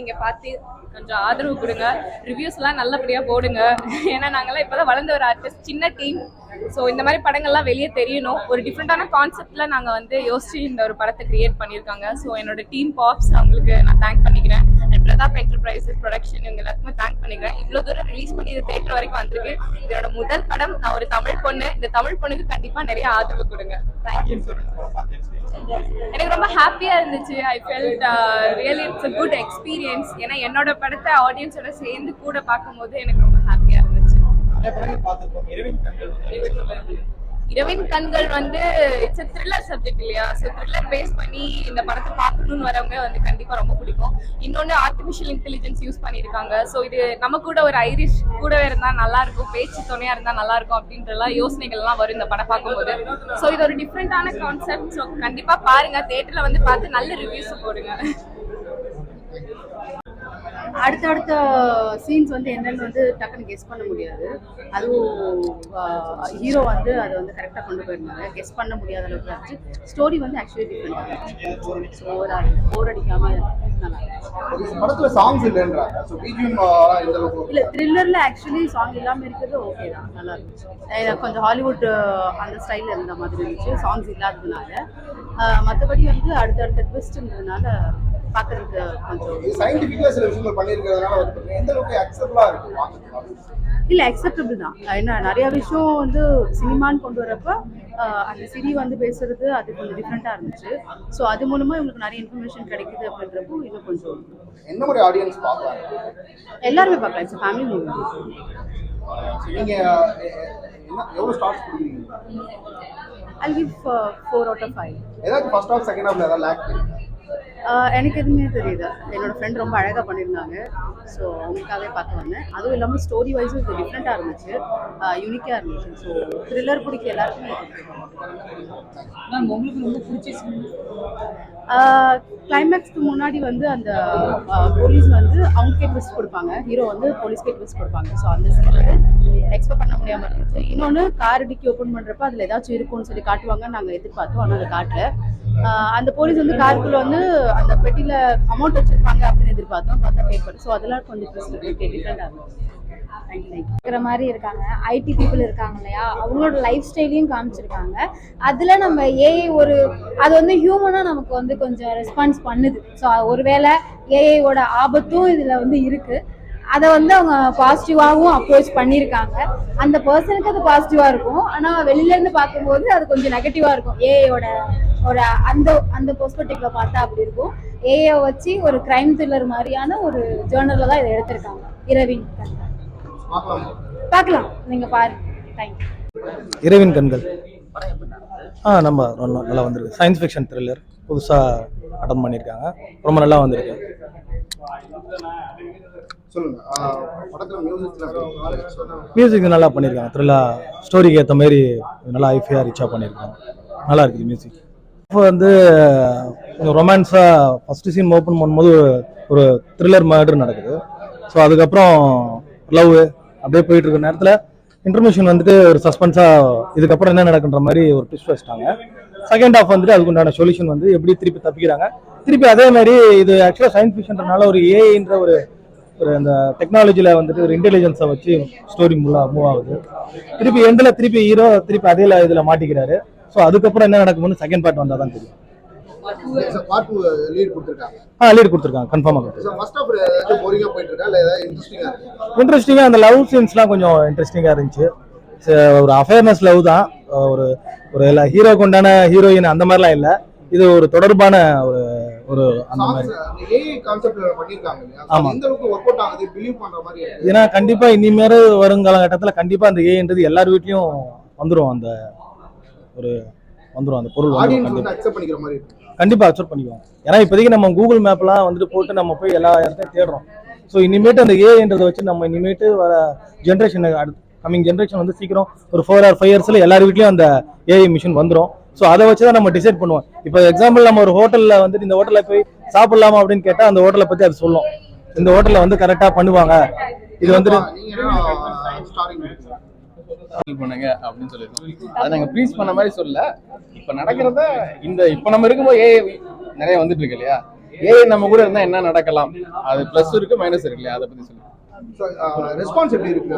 நீங்க பார்த்து கொஞ்சம் ஆதரவு கொடுங்க, ரிவ்யூஸ்லாம் நல்லபடியாக போடுங்க. ஏன்னா நாங்கள்லாம் இப்போ தான் வளர்ந்த ஒரு ஆர்டிஸ்ட், சின்ன டீம். ஸோ இந்த மாதிரி படங்கள்லாம் வெளியே தெரியணும். ஒரு டிஃப்ரெண்ட்டான கான்செப்டில் நாங்கள் வந்து யோசிச்சு இந்த ஒரு படத்தை கிரியேட் பண்ணியிருக்காங்க. ஸோ என்னோட டீம் பாப்ஸ் அவங்களுக்கு நான் தேங்க் பண்ணிக்கிறேன். அண்ட் பிரதாப் என்டர்பிரைசஸ் ப்ரொடக்ஷன் இவங்க எல்லாத்துக்குமே தேங்க் பண்ணிக்கிறேன். இவ்வளோ தூரம் ரிலீஸ் பண்ணி இது தேட்டர் வரைக்கும் வந்திருக்கு. இதோட முதல் படம். நான் ஒரு தமிழ் பொண்ணு. இந்த தமிழ் பொண்ணுக்கு கண்டிப்பாக நிறைய ஆதரவு கொடுங்க. தேங்க்யூ. எனக்கு ரொம்ப ஹாப்பியாக இருந்துச்சு. I felt really it's a good experience. ஏன்னா என்னோட படத்தை ஆடியன்ஸோட சேர்ந்து கூட பார்க்கும்போது எனக்கு ரொம்ப ஹாப்பியாக இருந்துச்சு. இரவின் கண்கள் வந்து இட்ஸ் த்ரில்லர் சப்ஜெக்ட் இல்லையா? ஸோ த்ரில்லர் பேஸ் பண்ணி இந்த படத்தை பார்க்கணும்னு வரவங்க வந்து கண்டிப்பாக ரொம்ப பிடிக்கும். இன்னொன்று ஆர்டிஃபிஷியல் இன்டெலிஜென்ஸ் யூஸ் பண்ணியிருக்காங்க. ஸோ இது நம்ம கூட ஒரு ஐரிஷ் கூடவே இருந்தால் நல்லா இருக்கும், பேச்சு துணையாக இருந்தால் நல்லா இருக்கும் அப்படின்றலாம் யோசனைகள்லாம் வரும் இந்த படம் பார்க்கும்போது. ஸோ இது ஒரு டிஃப்ரெண்டான கான்செப்ட். ஸோ கண்டிப்பாக பாருங்க, தேட்டரில் வந்து பார்த்து நல்ல ரிவ்யூஸ் போடுங்க. அடுத்தடுத்த சீன்ஸ் வந்து என்னன்னு வந்து டக்குன்னு கெஸ் பண்ண முடியாது. அதுவும் ஹீரோ வந்து அதை வந்து கரெக்டாக கொண்டு போயிருந்தாங்க. கெஸ் பண்ண முடியாத அளவுக்கு இருந்துச்சு. ஸ்டோரி வந்து ஆக்சுவலி டிஃப்ரெண்டாக இருந்துச்சு. ஸோ போர் அடிக்காமல் நல்லா இல்லை. த்ரில்லரில் ஆக்சுவலி சாங் இல்லாமல் இருக்கிறது ஓகே தான், நல்லா இருந்துச்சு. கொஞ்சம் ஹாலிவுட் அந்த ஸ்டைலில் இருந்த மாதிரி இருந்துச்சு சாங்ஸ் இல்லாததுனால. மற்றபடி வந்து அடுத்தடுத்த ட்விஸ்ட்ன்றதுனால பார்க்கறதுக்கு கொஞ்சம் இல்லை அக்செப்டபிள் தான். ஏன்னா நிறைய விஷயம் வந்து சினிமான்னு கொண்டு வரப்ப அந்த சிரி வந்து பேசுறது அது கொஞ்சம் டிஃப்ரெண்ட்டாக இருந்துச்சு. ஸோ அது மூலமாக இவங்களுக்கு நிறைய இன்ஃபர்மேஷன் கிடைக்குது அப்படின்றப்போ இது கொஞ்சம் எந்த மாதிரி ஆடியன்ஸ் பார்க்கலாம்? எல்லாருமே பார்க்கலாம். It's family movie. நீங்க எவ்வளவு ஸ்டார்ஸ் கொடுக்குறீங்க? I'll give 4 out of 5. ஏதாவது ஃபர்ஸ்ட் ஹாஃப் செகண்ட் ஹாஃப்ல ஏதாவது லாக் எனக்கு எதுவுமே தெரியல. என்னோட ஃப்ரெண்ட் ரொம்ப அழகாக பண்ணியிருந்தாங்க. ஸோ அவங்களுக்காகவே பார்க்க வந்தேன். அதுவும் இல்லாமல் ஸ்டோரி வைஸும் இது டிஃப்ரெண்ட்டாக இருந்துச்சு, யூனிக்காக இருந்துச்சு. ஸோ த்ரில்லர் பிடிக்க எல்லாருக்குமே உங்களுக்கு ரொம்ப பிடிச்சிச்சு. கிளைமேக்ஸ்க்கு முன்னாடி வந்து அந்த போலீஸ் வந்து அவங்களுக்கே ட்விஸ்ட் கொடுப்பாங்க, ஹீரோ வந்து போலீஸ்க்கே ட்விஸ்ட் கொடுப்பாங்க. ஸோ அந்த சீன் வந்து எக்ஸ்பெக்ட் பண்ண முடியாமல் இருந்துச்சு. இன்னொன்று கார் டிக்கி ஓப்பன் பண்ணுறப்ப அதில் ஏதாச்சும் இருக்கும்னு சொல்லி காட்டுவாங்க, நாங்கள் எதிர்பார்த்தோம். ஆனால் அதை காட்டல. அந்த போலீஸ் வந்து காருக்குள்ள வந்து அந்த பெட்டியில் அமௌண்ட் வச்சிருப்பாங்க அப்படின்னு எதிர்பார்த்தோம், பார்த்தா பேப்பர். ஸோ அதெல்லாம் கொஞ்சம் டிஃப்ரெண்டாக இருக்கிற மாதிரி இருக்காங்க. ஐடி பீப்புள் இருக்காங்க இல்லையா, அவங்களோட லைஃப் ஸ்டைலையும் காமிச்சிருக்காங்க. அதில் நம்ம ஏஐ ஒரு அது வந்து ஹியூமனாக நமக்கு வந்து கொஞ்சம் ரெஸ்பான்ஸ் பண்ணுது. ஸோ ஒருவேளை ஏஐயோட ஆபத்தும் இதில் வந்து இருக்குது. அதை வந்து அவங்க பாசிட்டிவாகவும் அப்ரோச் பண்ணியிருக்காங்க. அந்த பர்சனுக்கு அது பாசிட்டிவாக இருக்கும், ஆனால் வெளியிலேருந்து பார்க்கும்போது அது கொஞ்சம் நெகட்டிவாக இருக்கும். ஏஐயோட ஒரு அந்த பெர்ஸ்பெக்டிவ்ல பார்த்தா அப்படி இருக்கும். ஏஐ வச்சு ஒரு கிரைம் த்ரில்லர் மாதிரியான ஒரு ஜேர்னலில் தான் இதை எடுத்திருக்காங்க. இரவின் கண்கள் பார்க்கலாம், நீங்கள் பாருங்க. தேங்க்யூ. இரவின் கண்கள் நம்ம நல்லா வந்திருக்கு. சயின்ஸ் ஃபிக்ஷன் த்ரில்லர் புதுசாக அட்டன் பண்ணியிருக்காங்க, ரொம்ப நல்லா வந்திருக்கு. மியூசிக் நல்லா பண்ணியிருக்காங்க. த்ரில்லாக ஸ்டோரிக்கு ஏற்ற மாதிரி நல்லா ஐஃபையாக ரிச்சாக பண்ணியிருக்காங்க. நல்லா இருக்குது மியூசிக். இப்போ வந்து ரொமான்ஸாக ஃபஸ்ட்டு சீன் ஓப்பன் பண்ணும்போது ஒரு த்ரில்லர் மர்டர் நடக்குது. ஸோ அதுக்கப்புறம் லவ் அப்படியே போயிட்டு இருக்க நேரத்தில் இன்ஃபர்மேஷன் வந்துட்டு ஒரு சஸ்பென்ஸாக இதுக்கப்புறம் என்ன நடக்குன்ற மாதிரி ஒரு ட்விஸ்ட் வச்சிட்டாங்க. செகண்ட் ஹாஃப் வந்துட்டு அதுக்குண்டான சொல்யூஷன் வந்து எப்படி திருப்பி தப்பிக்கிறாங்க. திருப்பி அதே மாதிரி இது ஆக்சுவலாக சயின்ஸ் ஃபிக்ஷன்றனால ஒரு ஏஐன்ற ஒரு அந்த டெக்னாலஜியில் வந்துட்டு ஒரு இன்டெலிஜென்ஸை வச்சு ஸ்டோரி மூவ் ஆகுது. திருப்பி எண்டில் திருப்பி ஹீரோ திருப்பி அதே இதில் மாட்டிக்கிறாரு. ஸோ அதுக்கப்புறம் என்ன நடக்கும்னு செகண்ட் பார்ட் வந்தால் தான் தெரியும். லீட் கொடுத்துருக்காங்க கன்ஃபார்மாக. இன்ட்ரெஸ்டிங்காக அந்த லவ் சீன்ஸ்லாம் கொஞ்சம் இன்ட்ரெஸ்டிங்காக இருந்துச்சு. ஒரு அஃபேர்னஸ் லவ் தான். ஒரு ஒரு ஹீரோக்கு உண்டான ஹீரோயின் அந்த மாதிரிலாம் இல்லை. இது ஒரு தொடர்பான ஒரு அந்த மாதிரி. ஏன்னா கண்டிப்பா இனிமேல் வருங்காலகட்டத்தில் கண்டிப்பா அந்த ஏன்றது எல்லார் வீட்லயும் வந்துடும். அந்த ஒரு வந்துடும் அந்த பொருள் கண்டிப்பா அக்செப்ட் பண்ணிக்குவாங்க. ஏன்னா இப்போதைக்கு நம்ம கூகுள் மேப்லாம் வந்துட்டு போட்டு நம்ம போய் எல்லா இடத்தையும் தேடுறோம். ஸோ இனிமேட்டு அந்த ஏன்றதை வச்சு நம்ம இனிமேட்டு வர ஜென்ரேஷன் கம்மிங் ஜென்ரேஷன் வந்து சீக்கிரம் ஒரு 4 or 5 yearsல எல்லார் வீட்லயும் அந்த ஏஐ மிஷின் வந்துடும். ஸோ அதை வச்சு தான் நம்ம டிசைட் பண்ணுவோம். இப்போ எக்ஸாம்பிள் நம்ம ஒரு ஹோட்டலில் வந்துட்டு இந்த ஹோட்டலில் போய் சாப்பிடலாமா அப்படின்னு கேட்டால் அந்த ஹோட்டலை பற்றி அது சொல்லும். இந்த ஹோட்டலில் வந்து கரெக்டாக பண்ணுவாங்க. இது வந்துட்டு பண்ணுங்க அப்படின்னு சொல்லிருக்கோம். அதை நாங்கள் ப்ளீஸ் பண்ண மாதிரி சொல்ல. இப்போ நடக்கிறத இப்போ நம்ம இருக்கும்போது நிறைய வந்துட்டு இருக்கு இல்லையா, ஏஐ நம்ம கூட இருந்தா என்ன நடக்கலாம், அது பிளஸ் இருக்கு மைனஸ் இருக்கு இல்லையா, அதை பத்தி சொல்லுங்க. ரெஸ்பான்ஸ் எப்படி இருக்கு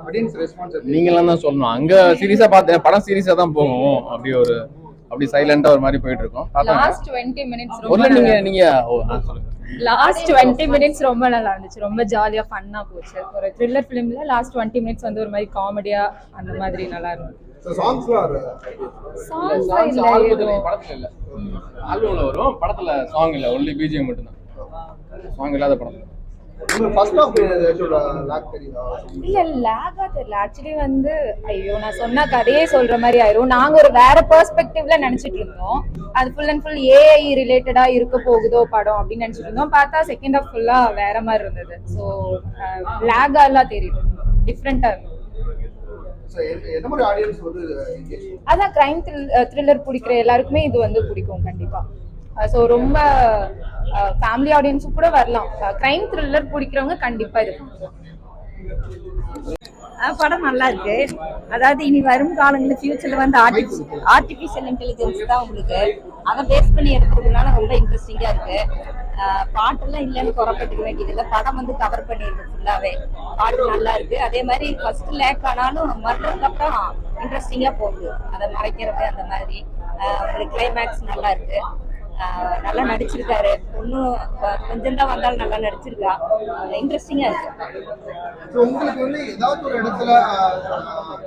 ஆடியன்ஸ் ரெஸ்பான்ஸ் எப்படி? நீங்களாம் தான் சொல்லணும். அங்க சீரியஸா பார்த்தேன், படம் சீரியஸா தான் போகும். அப்படி சைலண்டா ஒரு மாதிரி போயிட்டு இருக்கோம். லாஸ்ட் 20 மினிட்ஸ் ரொம்ப ஒருவேளை நீங்க சொல்லுங்க. லாஸ்ட் 20 மினிட்ஸ் ரொம்ப நல்லா இருந்துச்சு, ரொம்ப ஜாலியா ஃபன்னா போச்சு. ஒரு த்ரில்லர் ஃபிலிம்ல லாஸ்ட் 20 மினிட்ஸ் வந்து ஒரு மாதிரி காமெடியா அந்த மாதிரி நல்லா இருந்துச்சு. சாங்ஸ்லாம் சாங்ஸ் இல்ல ஏதோ படத்துல இல்ல, ஆல்பம்ல வரும், படத்துல சாங் இல்ல, ஒன்லி பிஜிஎம் மட்டும் தான். சாங் இல்லாத படம். உங்களுக்கு ஃபர்ஸ்ட் ஆஃப் லாக் தெரியுதா? இல்ல லேகா தெரியல ஆக்சுவலி வந்து. ஐயோ நான் சொன்னா கதையே சொல்ற மாதிரி ஆயிரும். நாங்க ஒரு வேற பெர்ஸ்பெக்டிவ்ல நினைச்சிட்டு இருந்தோம், அது ஃபுல் அண்ட் ஃபுல் ஏஐ ரிலேட்டடா இருக்க போகுதோ படம் அப்படின்னு நினைச்சிட்டு இருந்தோம். பார்த்தா செகண்ட் ஹாஃப் ஃபுல்லா வேற மாதிரி இருந்தது. ஸோ லேகா எல்லாம் தெரியுது, டிஃப்ரெண்டா இருக்கும். என்ன மாதிரி ஆடியன்ஸ் வந்து engage? அதான் கிரைம் த்ரில்லர் பிடிக்கிற எல்லாருக்குமே இது வந்து பிடிக்கும் கண்டிப்பா. ஸோ ரொம்ப ஃபேமிலி ஆடியன்ஸும் கூட வரலாம். கிரைம் த்ரில்லர் பிடிக்கிறவங்க கண்டிப்பா இது படம் நல்லா இருக்கு. அதாவது இனி வரும் காலங்களில் ஃபியூச்சர்ல வந்து ஆர்டிஃபிஷியல் இன்டெலிஜென்ஸ் தான் உங்களுக்கு, அதை பேஸ் பண்ணி எடுக்கிறதுனால ரொம்ப இன்ட்ரெஸ்டிங்கா இருக்கு. பாட்டெல்லாம் இல்லைன்னு குறப்பட்டுக்க வேண்டியது இல்லை, படம் வந்து கவர் பண்ணிருக்கு ஃபுல்லாவே. பாட்டு நல்லா இருக்கு. அதே மாதிரி ஃபர்ஸ்ட் லேக் ஆனாலும் மறுறதுக்கு அப்புறம் இன்ட்ரெஸ்டிங்கா போகுது, அதை மறைக்கிறது அந்த மாதிரி. உங்களுக்கு கிளைமேக்ஸ் நல்லா இருக்கு. நல்லா நடிச்சிருக்காரு, இன்னும் கொஞ்சம் தான் வந்தாலும் நல்லா நடிச்சிருக்கா. இன்ட்ரெஸ்டிங்கா இருக்கு. உங்களுக்கு வந்து ஏதாவது ஒரு இடத்துல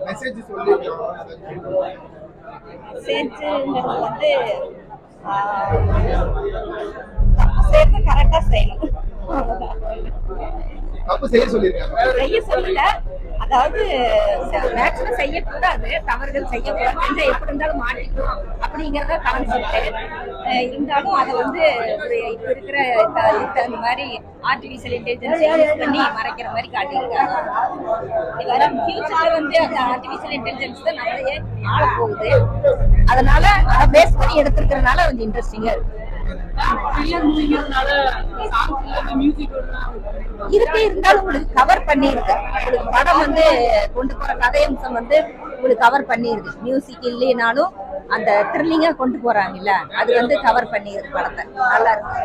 மெசேஜ் சொல்லிருக்கோம்? மெசேஜ்ங்கிறது வந்து சேர்ந்து கரெக்டா செய்யணும், தப்பு செய்ய சொல்லிருக்காங்க. செய்ய சொல்லல, அதாவது மேக்ஸிமம் செய்யக்கூடாது, தவறுகள் செய்யக்கூடாது, செஞ்சா எப்படி இருந்தாலும் மாட்டிக்கும் அப்படிங்கறத கான்செப்ட். இருந்தாலும் அதை வந்து இப்ப இருக்கிற இந்த மாதிரி ஆர்டிபிஷியல் இன்டெலிஜென்ஸ் யூஸ் பண்ணி மறைக்கிற மாதிரி காட்டியிருக்காங்க. வர ஃபியூச்சர்ல வந்து அந்த ஆர்டிபிஷியல் இன்டெலிஜென்ஸ் தான் நம்மளையே ஆள போகுது. அதனால அதை பேஸ் பண்ணி எடுத்துருக்கிறதுனால கொஞ்சம் இன்ட்ரெஸ்டிங்கா இருக்கு. இதுக்கு இருந்தாலும் உங்களுக்கு கவர் பண்ணிருக்கு. உங்களுக்கு படம் வந்து கொண்டு போற கதையம்சம் வந்து உங்களுக்கு கவர் பண்ணிருக்கு. மியூசிக் இல்லைனாலும் அந்த த்ரில்லிங்கா கொண்டு போறாங்கல்ல, அது வந்து கவர் பண்ணிருக்கு படத்தை. நல்லா இருக்கு.